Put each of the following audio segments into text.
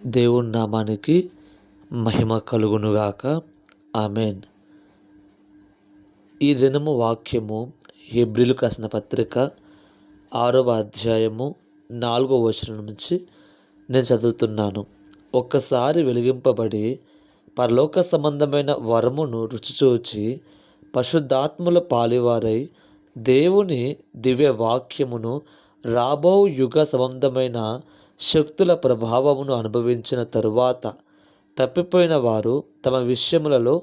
దేవుని నామానికి మహిమ కలుగునుగాక. ఆమెన్. ఈ దినము వాక్యము హెబ్రీయులకు రాసిన పత్రిక 6వ అధ్యాయము 4వ వచనం నుంచి నేను చదువుతున్నాను. ఒక్కసారి వెలిగింపబడి పరలోక సంబంధమైన వరమును రుచిచూచి పరిశుద్ధాత్మల పాలివారై దేవుని దివ్య వాక్యమును రాబో యుగ సంబంధమైన శక్తుల ప్రభావమును అనుభవించిన తరువాత తప్పిపోయిన వారు తమ విషయములలో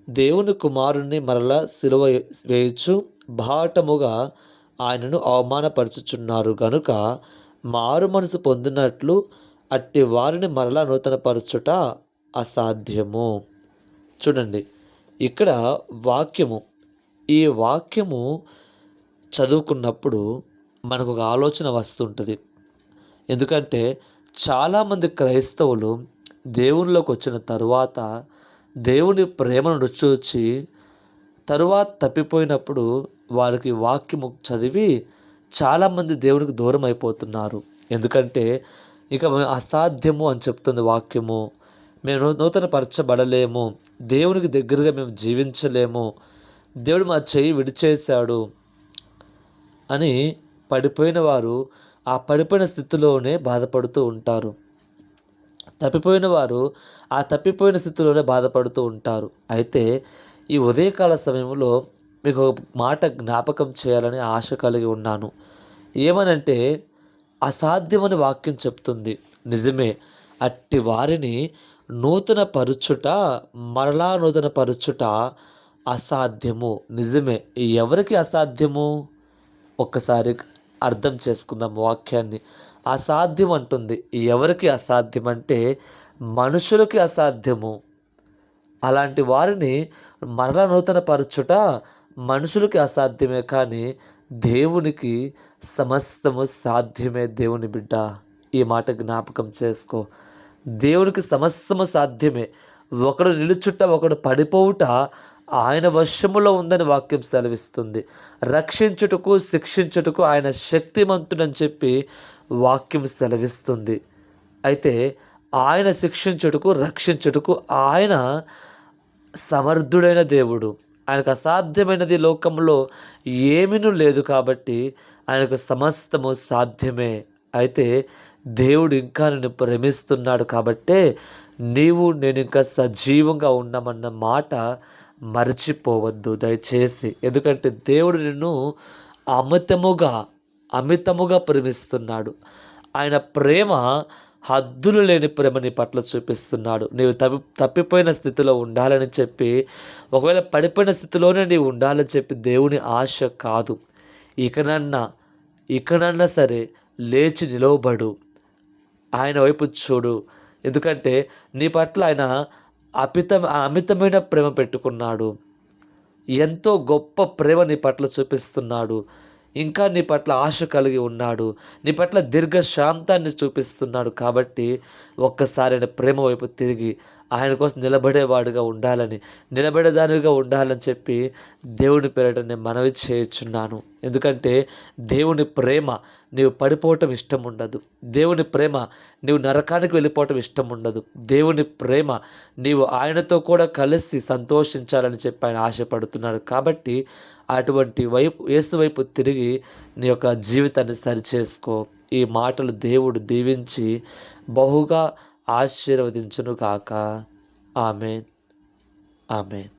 దేవుని కుమారుణ్ణి మరలా సిలువ వేయుచు బాటముగా ఆయనను అవమానపరుచుచున్నారు గనుక మారు మనసు పొందినట్లు అట్టి వారిని మరలా నూతనపరచుట అసాధ్యము. చూడండి, ఇక్కడ ఈ వాక్యము చదువుకున్నప్పుడు మనకు ఒక ఆలోచన వస్తుంటుంది. ఎందుకంటే చాలామంది క్రైస్తవులు దేవునిలోకి వచ్చిన తరువాత దేవుని ప్రేమను రుచి తరువాత తప్పిపోయినప్పుడు వారికి వాక్యము చదివి చాలామంది దేవునికి దూరం అయిపోతున్నారు. ఎందుకంటే ఇక అసాధ్యము అని చెప్తుంది వాక్యము. మేము నూతన పరచబడలేము, దేవునికి దగ్గరగా మేము జీవించలేము, దేవుడు మా చెయ్యి విడిచేశాడు అని పడిపోయిన వారు ఆ పడిపోయిన స్థితిలోనే బాధపడుతూ ఉంటారు. తప్పిపోయిన వారు ఆ తప్పిపోయిన స్థితిలోనే బాధపడుతూ ఉంటారు. అయితే ఈ ఉదయకాల సమయంలో మీకు ఒక మాట జ్ఞాపకం చేయాలని ఆశ కలిగి ఉన్నాను. ఏమనంటే అసాధ్యమని వాక్యం చెప్తుంది. నిజమే, అట్టి వారిని నూతన పరుచుట మరలా నూతన పరుచుట అసాధ్యము. నిజమే. ఎవరికి అసాధ్యము? ఒక్కసారి అర్థం చేసుకుందాం వాక్యాన్ని. అసాధ్యం అంటుంది. ఎవరికి అసాధ్యం అంటే మనుషులకి అసాధ్యము. అలాంటి వారిని మరలా నూతన పరచుట మనుషులకి అసాధ్యమే, కానీ దేవునికి సమస్తము సాధ్యమే. దేవుని బిడ్డ, ఈ మాట జ్ఞాపకం చేసుకో. దేవునికి సమస్తము సాధ్యమే. ఒకడు నిలుచుట ఒకడు పడిపోవుట ఆయన వశములో ఉందని వాక్యం సెలవిస్తుంది. రక్షించుటకు శిక్షించుటకు ఆయన శక్తిమంతుడని చెప్పి వాక్యం సెలవిస్తుంది. అయితే ఆయన శిక్షించుటకు రక్షించుటకు ఆయన సమర్థుడైన దేవుడు. ఆయనకు అసాధ్యమైనది లోకంలో ఏమీనూ లేదు కాబట్టి ఆయనకు సమస్తము సాధ్యమే. అయితే దేవుడు ఇంకా నిన్ను ప్రేమిస్తున్నాడు కాబట్టే నేను ఇంకా సజీవంగా ఉన్నామన్న మాట మరచిపోవద్దు దయచేసి. ఎందుకంటే దేవుడు నిన్ను అమితముగా ప్రేమిస్తున్నాడు. ఆయన ప్రేమ హద్దులు లేని ప్రేమ నీ పట్ల చూపిస్తున్నాడు. నీవు తప్పిపోయిన స్థితిలో ఉండాలని చెప్పి, ఒకవేళ పడిపోయిన స్థితిలోనే నీవు ఉండాలని చెప్పి దేవుని ఆశ కాదు. ఇకనన్నా సరే లేచి నిలవబడు, ఆయన వైపు చూడు. ఎందుకంటే నీ పట్ల ఆయన అమితమైన ప్రేమ పెట్టుకున్నాడు. ఎంతో గొప్ప ప్రేమ నీ పట్ల చూపిస్తున్నాడు. ఇంకా నీ పట్ల ఆశ కలిగి ఉన్నాడు. నీ పట్ల దీర్ఘశాంతాన్ని చూపిస్తున్నాడు. కాబట్టి ఒక్కసారి ఆయన ప్రేమ వైపు తిరిగి ఆయన కోసం నిలబడేదానిగా ఉండాలని చెప్పి దేవుని పేరిట నేను మనవి చేయుచున్నాను. ఎందుకంటే దేవుని ప్రేమ నీవు పడిపోవటం ఇష్టం ఉండదు. దేవుని ప్రేమ నీవు నరకానికి వెళ్ళిపోవటం ఇష్టం ఉండదు. దేవుని ప్రేమ నీవు ఆయనతో కూడా కలిసి సంతోషించాలని చెప్పి ఆయన ఆశపడుతున్నాడు. కాబట్టి అటువంటి యేసు వైపు తిరిగి నీ యొక్క జీవితాన్ని సరిచేసుకో. ఈ మాటలు దేవుడు దీవించి బహుగా ఆశీర్వదించును గాక. ఆమెన్. ఆమెన్.